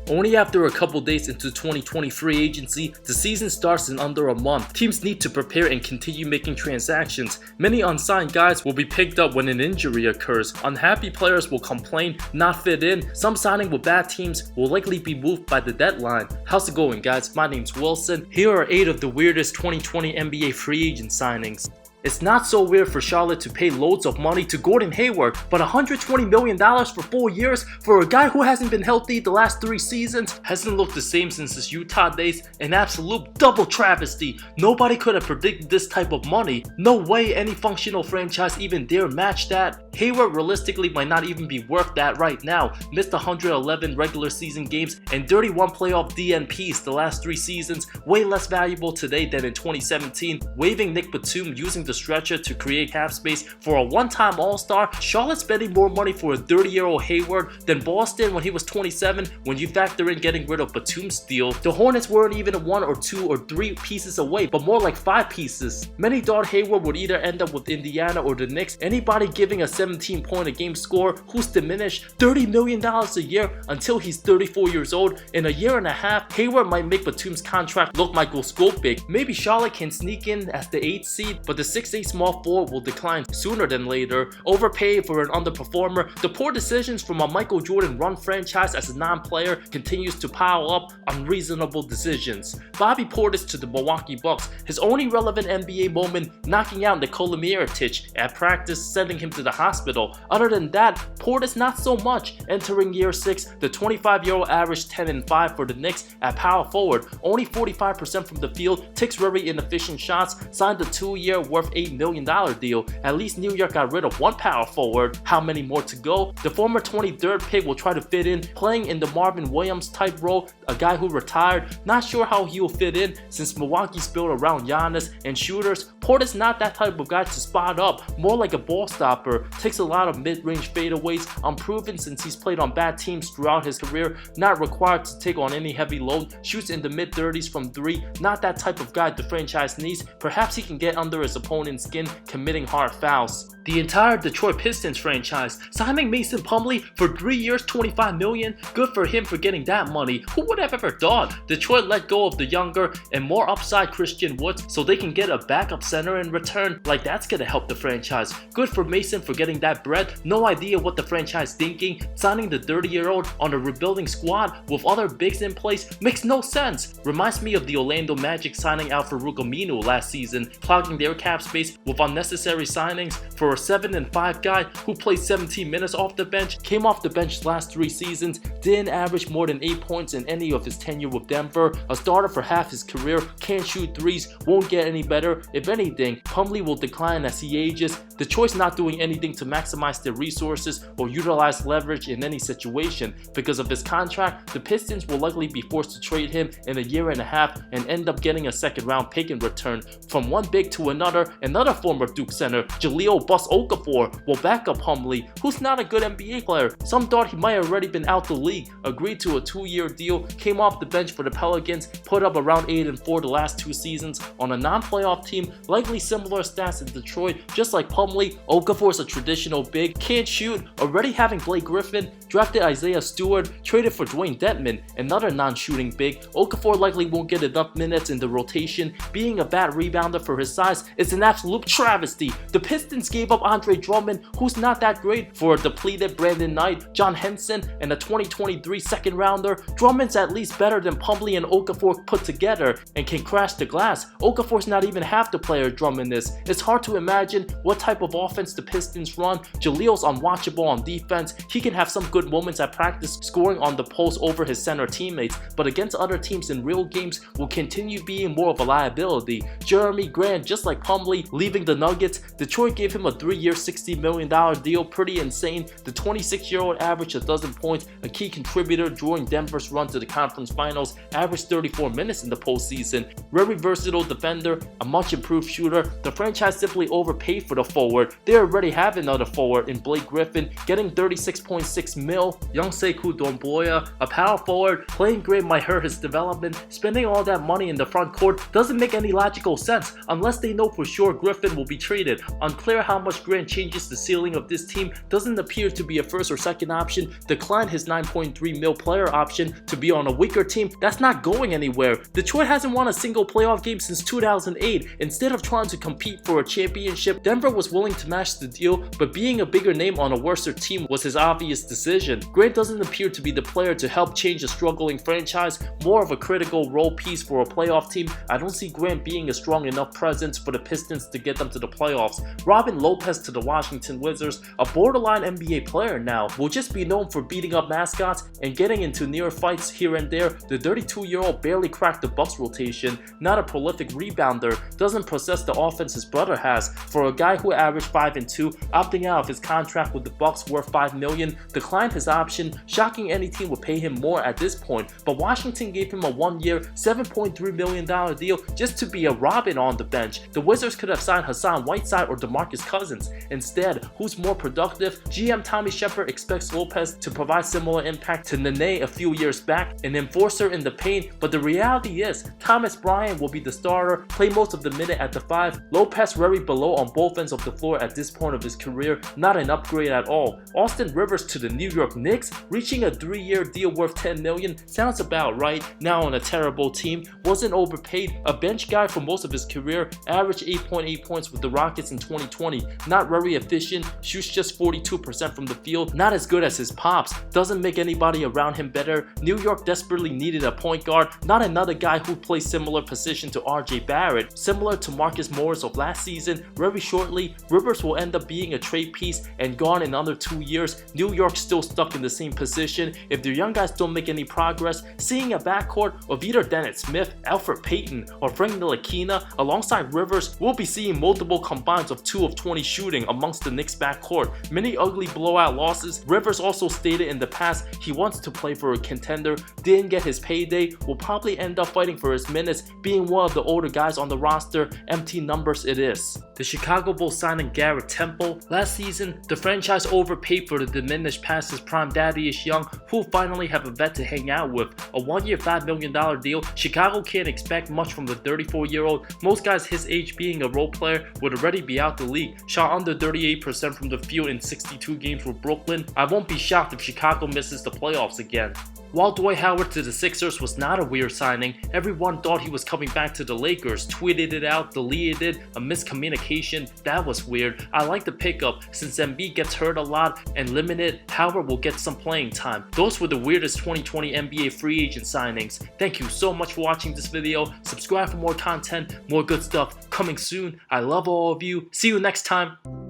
Only after a couple days into 2020 free agency, the season starts in under a month. Teams need to prepare and continue making transactions. Many unsigned guys will be picked up when an injury occurs. Unhappy players will complain, not fit in. Some signing with bad teams will likely be moved by the deadline. How's it going, guys? My name's Wilson. Here are 8 of the weirdest 2020 NBA free agent signings. It's not so weird for Charlotte to pay loads of money to Gordon Hayward, but $120 million for 4 years for a guy who hasn't been healthy the last 3 seasons, hasn't looked the same since his Utah days, an absolute double travesty. Nobody could have predicted this type of money. No way any functional franchise even dare match that. Hayward realistically might not even be worth that right now. Missed 111 regular season games and 31 playoff DNPs the last 3 seasons, way less valuable today than in 2017. Waiving Nick Batum, using the stretcher to create cap space for a one-time all-star. Charlotte spending more money for a 30-year-old Hayward than Boston when he was 27 when you factor in getting rid of Batum's deal. The Hornets weren't even 1 or 2 or 3 pieces away, but more like 5 pieces. Many thought Hayward would either end up with Indiana or the Knicks. Anybody giving a 17-point-a-game score who's diminished $30 million a year until he's 34 years old. In a year and a half, Hayward might make Batum's contract look microscopic. Maybe Charlotte can sneak in as the 8th seed, but the 6'8" small forward will decline sooner than later. Overpaid for an underperformer. The poor decisions from a Michael Jordan run franchise as a non-player continues to pile up unreasonable decisions. Bobby Portis to the Milwaukee Bucks. His only relevant NBA moment, knocking out Nikola Mirotic at practice, sending him to the hospital. Other than that, Portis not so much. Entering year 6, the 25-year-old averaged 10-5 for the Knicks at power forward. Only 45% from the field, takes very inefficient shots, signed a 2-year worth $8 million deal. At least New York got rid of one power forward. How many more to go? The former 23rd pick will try to fit in, playing in the Marvin Williams type role, a guy who retired. Not sure how he will fit in since Milwaukee's built around Giannis and shooters. Portis not that type of guy to spot up, more like a ball stopper. Takes a lot of mid-range fadeaways, unproven since he's played on bad teams throughout his career, not required to take on any heavy load, shoots in the mid-30s from 3, not that type of guy the franchise needs. Perhaps he can get under his opponent's skin committing hard fouls. The entire Detroit Pistons franchise signing Mason Plumlee for 3 years, $25 million. Good for him for getting that money. Who would have ever thought? Detroit let go of the younger and more upside Christian Woods so they can get a backup center in return. Like that's gonna help the franchise. Good for Mason for getting that bread. No idea what the franchise thinking. Signing the 30-year-old on a rebuilding squad with other bigs in place makes no sense. Reminds me of the Orlando Magic signing Al-Farouq Aminu last season, clogging their cap space with unnecessary signings for a 7-5 guy who played 17 minutes off the bench, came off the bench last 3 seasons, didn't average more than 8 points in any of his tenure with Denver, a starter for half his career, can't shoot threes, won't get any better. If anything, Plumlee will decline as he ages. Detroit's not doing anything to maximize their resources or utilize leverage in any situation. Because of his contract, the Pistons will likely be forced to trade him in a year and a half and end up getting a 2nd-round pick in return. From one big to another former Duke center, Jahlil Okafor, will back up Plumlee, who's not a good NBA player. Some thought he might have already been out the league. Agreed to a 2-year deal, came off the bench for the Pelicans, put up around 8-4 the last 2 seasons on a non-playoff team, likely similar stats in Detroit. Just like Plumlee, Okafor's a traditional big, can't shoot, already having Blake Griffin, drafted Isaiah Stewart, traded for Dwayne Dedmon, another non-shooting big. Okafor likely won't get enough minutes in the rotation. Being a bad rebounder for his size is an absolute travesty. The Pistons gave up Andre Drummond, who's not that great, for a depleted Brandon Knight, John Henson, and a 2023 2nd rounder. Drummond's at least better than Plumlee and Okafor put together and can crash the glass. Okafor's not even half the player Drummond is. It's hard to imagine what type of offense the Pistons run. Jahlil's unwatchable on defense. He can have some good moments at practice, scoring on the post over his center teammates, but against other teams in real games will continue being more of a liability. Jeremy Grant, just like Plumlee, leaving the Nuggets. Detroit gave him a 3-year $60 million deal, pretty insane. The 26-year-old averaged a dozen points, a key contributor during Denver's run to the conference finals, averaged 34 minutes in the postseason. Very versatile defender, a much improved shooter. The franchise simply overpaid for the forward. forward. They already have another forward in Blake Griffin, getting 36.6 mil. Young Sekou Doumbouya, a power forward, playing great might hurt his development. Spending all that money in the front court doesn't make any logical sense unless they know for sure Griffin will be traded. Unclear how much Grant changes the ceiling of this team. Doesn't appear to be a first or second option. Declined his 9.3 mil player option to be on a weaker team. That's not going anywhere. Detroit hasn't won a single playoff game since 2008. Instead of trying to compete for a championship, Denver was willing to match the deal, but being a bigger name on a worser team was his obvious decision. Grant doesn't appear to be the player to help change a struggling franchise, more of a critical role piece for a playoff team. I don't see Grant being a strong enough presence for the Pistons to get them to the playoffs. Robin Lopez to the Washington Wizards, a borderline NBA player now, will just be known for beating up mascots and getting into near fights here and there. The 32-year-old barely cracked the Bucks rotation, not a prolific rebounder, doesn't possess the offense his brother has. For a guy who averaged 5 and 2, opting out of his contract with the Bucks worth $5 million, declined his option. Shocking any team would pay him more at this point, but Washington gave him a 1-year, $7.3 million deal just to be a Robin on the bench. The Wizards could have signed Hassan Whiteside or DeMarcus Cousins. Instead, who's more productive? GM Tommy Shepard expects Lopez to provide similar impact to Nene a few years back, an enforcer in the paint, but the reality is Thomas Bryant will be the starter, play most of the minute at the 5. Lopez very below on both ends of the floor at this point of his career, not an upgrade at all. Austin Rivers to the New York Knicks, reaching a 3-year deal worth $10 million, sounds about right. Now on a terrible team, wasn't overpaid, a bench guy for most of his career, averaged 8.8 points with the Rockets in 2020, not very efficient, shoots just 42% from the field, not as good as his pops, doesn't make anybody around him better. New York desperately needed a point guard, not another guy who plays similar position to RJ Barrett. Similar to Marcus Morris of last season, very shortly, Rivers will end up being a trade piece and gone in under 2 years. New York's still stuck in the same position. If their young guys don't make any progress, seeing a backcourt of either Dennis Smith, Alfred Payton, or Frank Ntilikina alongside Rivers, we'll be seeing multiple combines of 2 of 20 shooting amongst the Knicks backcourt. Many ugly blowout losses. Rivers also stated in the past he wants to play for a contender, didn't get his payday, will probably end up fighting for his minutes, being one of the older guys on the roster. Empty numbers it is. The Chicago Bulls signing Garrett Temple. Last season, the franchise overpaid for the diminished past his prime daddy-ish young, who finally have a vet to hang out with. A 1-year $5 million deal. Chicago can't expect much from the 34-year-old. Most guys his age being a role player would already be out the league. Shot under 38% from the field in 62 games with Brooklyn. I won't be shocked if Chicago misses the playoffs again. While Dwight Howard to the Sixers was not a weird signing, everyone thought he was coming back to the Lakers, tweeted it out, deleted it, a miscommunication. That was weird. I like the pickup. Since Embiid gets hurt a lot and limited, Howard will get some playing time. Those were the weirdest 2020 NBA free agent signings. Thank you so much for watching this video. Subscribe for more content, more good stuff coming soon. I love all of you. See you next time.